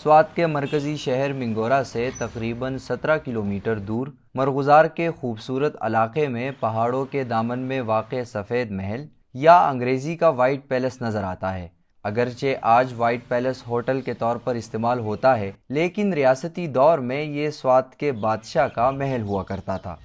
سوات کے مرکزی شہر منگورا سے تقریباً 17 کلومیٹر دور مرغزار کے خوبصورت علاقے میں پہاڑوں کے دامن میں واقع سفید محل یا انگریزی کا وائٹ پیلس نظر آتا ہے۔ اگرچہ آج وائٹ پیلس ہوٹل کے طور پر استعمال ہوتا ہے، لیکن ریاستی دور میں یہ سوات کے بادشاہ کا محل ہوا کرتا تھا۔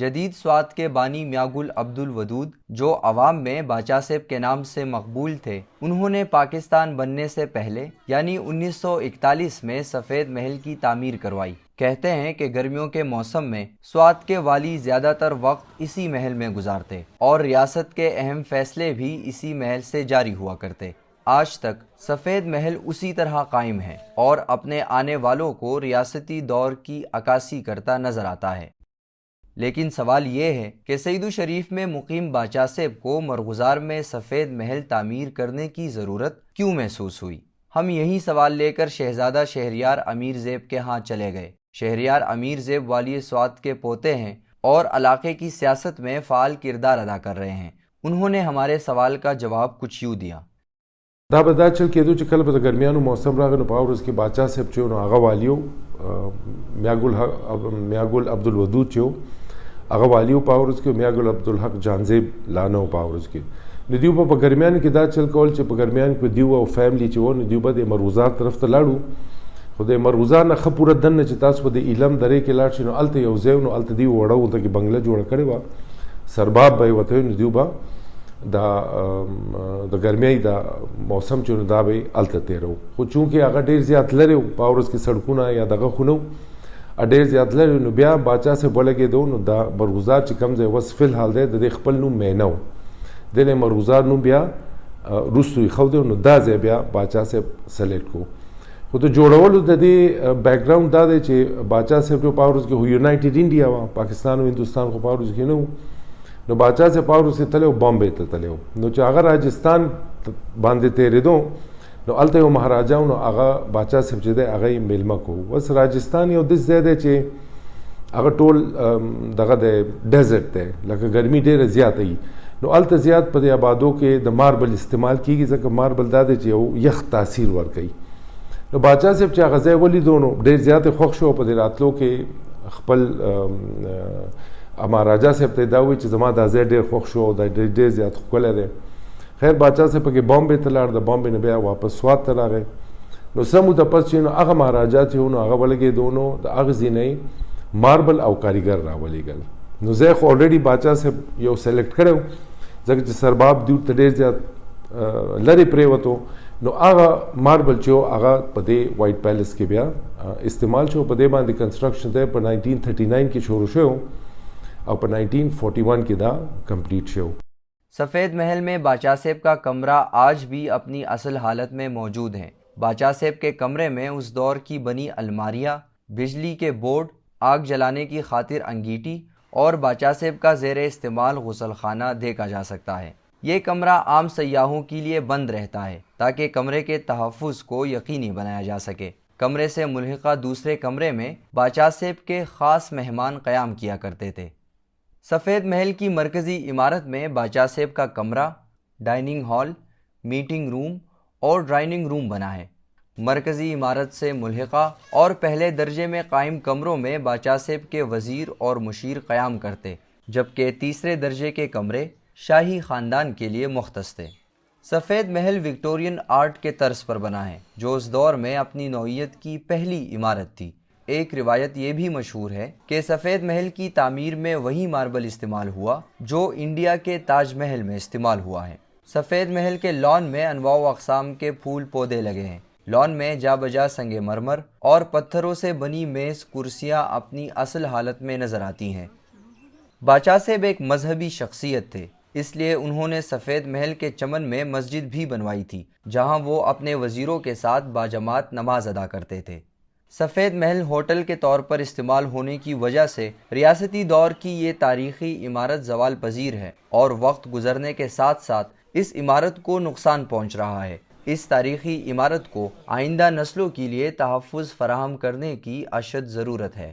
جدید سوات کے بانی میاں گل عبد الودود، جو عوام میں باچا صاحب کے نام سے مقبول تھے، انہوں نے پاکستان بننے سے پہلے یعنی 1941 میں سفید محل کی تعمیر کروائی۔ کہتے ہیں کہ گرمیوں کے موسم میں سوات کے والی زیادہ تر وقت اسی محل میں گزارتے اور ریاست کے اہم فیصلے بھی اسی محل سے جاری ہوا کرتے۔ آج تک سفید محل اسی طرح قائم ہے اور اپنے آنے والوں کو ریاستی دور کی عکاسی کرتا نظر آتا ہے۔ لیکن سوال یہ ہے کہ سعید شریف میں مقیم باچا صاحب کو مرغزار میں سفید محل تعمیر کرنے کی ضرورت کیوں محسوس ہوئی؟ ہم یہی سوال لے کر شہزادہ شہریار امیر زیب کے ہاں چلے گئے۔ شہریار امیر زیب والی سوات کے پوتے ہیں اور علاقے کی سیاست میں فعال کردار ادا کر رہے ہیں۔ انہوں نے ہمارے سوال کا جواب کچھ یوں دیا۔ دا به دا چل کېدو چې کله به د ګرمیانو موسم راغی نو په ورځ کې باچا صاحب چې نو هغه والیو میاګل عبدالودود چې هغه والیو په ورځ کې میاګل عبدالحق جانزیب لانه په ورځ کې نو دیو په ګرمیانو کې دا چل کول چې په ګرمیانو کې دیو او فیملی چې و نو دیو به د مرغزار طرف ته لاړو، خو د مرغزار نه ښه پوره دننه چې تاسو په د ایلم درې کې لاړ شئ نو هلته یو ځای نو هلته دیو وړه ورته کې بنګله جوړه کړې وه، سرباب به یې ورته نو دیو به د ګرمۍ د موسم چې نو دا به یې هلته تېرو، خو چونکې هغه ډېر زیات لرې و په ورځ کې سړکونه یا دغه خو نه و ډېر زیات لرې، نو بیا باچا صاحب ولګېدو نو دا مرغزار چې کوم ځای اوس فی الحال دی د دې خپل نوم مینه و، دې نه مرغزار نوم بیا وروستو ایښودی نو دا ځای بیا باچا صاحب سلیکټ کړو۔ خو د جوړولو د دې بیک ګراؤنډ دا دی چې باچا صاحب جو په ورځ کې خو یونایټډ انډیا وه، پاکستان او هندوستان خو په ورځ کې نه و، نو باچا صاحب په ورځ کې تللی و بامبې ته تللی و، نو چې هغه راجستان باندې تېرېدو نو هلته یو مهاراجا و، نو هغه باچا صاحب چې دی هغه یې میلمه کو۔ بس راجستان یو داسې ځای دی چې هغه ټول دغه دی ډیزرټ دی، لکه ګرمي ډېره زیاته وي، نو هلته زیات په دې آبادو کې د ماربل استعمال کېږي، ځکه ماربل دا دی چې یو یخ تاثیر ورکوي۔ نو باچا صاحب چې هغه ځای ولیدو نو ډېر زیات یې خوښ شو، په دې راتلو کې خپل مهاراجا صاحب ته دا وایي چې زما دا ځای ډېر خوښ شو او دا ډېر زیات ښکلی دی۔ خیر باچا صاحب پکې بامبې ته لاړ، د بامبې نه بیا واپس سوات ته راغی، نو څه موده پس چې نو هغه مهاراجا چې و نو هغه ولګېدو نو د هغه ځینې یې ماربل او کاریګر راولېږل، نو ځای خو الریډي باچا صاحب یو سلیکټ کړی و، ځکه چې سرباب دیو ته ډېر زیات لرې پرېوتو، نو هغه ماربل چې و هغه په دې وایټ پیلس کې بیا استعمال شو، په دې باندې کنسټرکشن دی په 1939 کې شروع شو اور پر 1941 کی دا کمپلیٹ شو۔ سفید محل میں باچا صاحب کا کمرہ آج بھی اپنی اصل حالت میں موجود ہے۔ باچا صاحب کے کمرے میں اس دور کی بنی الماریاں، بجلی کے بورڈ، آگ جلانے کی خاطر انگیٹی اور باچا صاحب کا زیر استعمال غسل خانہ دیکھا جا سکتا ہے۔ یہ کمرہ عام سیاحوں کے لیے بند رہتا ہے تاکہ کمرے کے تحفظ کو یقینی بنایا جا سکے۔ کمرے سے ملحقہ دوسرے کمرے میں باچا صاحب کے خاص مہمان قیام کیا کرتے تھے۔ سفید محل کی مرکزی عمارت میں باچا صاحب کا کمرہ، ڈائننگ ہال، میٹنگ روم اور ڈرائننگ روم بنا ہے۔ مرکزی عمارت سے ملحقہ اور پہلے درجے میں قائم کمروں میں باچا صاحب کے وزیر اور مشیر قیام کرتے، جبکہ تیسرے درجے کے کمرے شاہی خاندان کے لیے مختص تھے۔ سفید محل وکٹورین آرٹ کے طرز پر بنا ہے، جو اس دور میں اپنی نوعیت کی پہلی عمارت تھی۔ ایک روایت یہ بھی مشہور ہے کہ سفید محل کی تعمیر میں وہی ماربل استعمال ہوا جو انڈیا کے تاج محل میں استعمال ہوا ہے۔ سفید محل کے لان میں انواع و اقسام کے پھول پودے لگے ہیں۔ لان میں جا بجا سنگ مرمر اور پتھروں سے بنی میز کرسیاں اپنی اصل حالت میں نظر آتی ہیں۔ باچا صاحب ایک مذہبی شخصیت تھے، اس لیے انہوں نے سفید محل کے چمن میں مسجد بھی بنوائی تھی، جہاں وہ اپنے وزیروں کے ساتھ باجماعت نماز ادا کرتے تھے۔ سفید محل ہوٹل کے طور پر استعمال ہونے کی وجہ سے ریاستی دور کی یہ تاریخی عمارت زوال پذیر ہے اور وقت گزرنے کے ساتھ ساتھ اس عمارت کو نقصان پہنچ رہا ہے۔ اس تاریخی عمارت کو آئندہ نسلوں کے لیے تحفظ فراہم کرنے کی اشد ضرورت ہے۔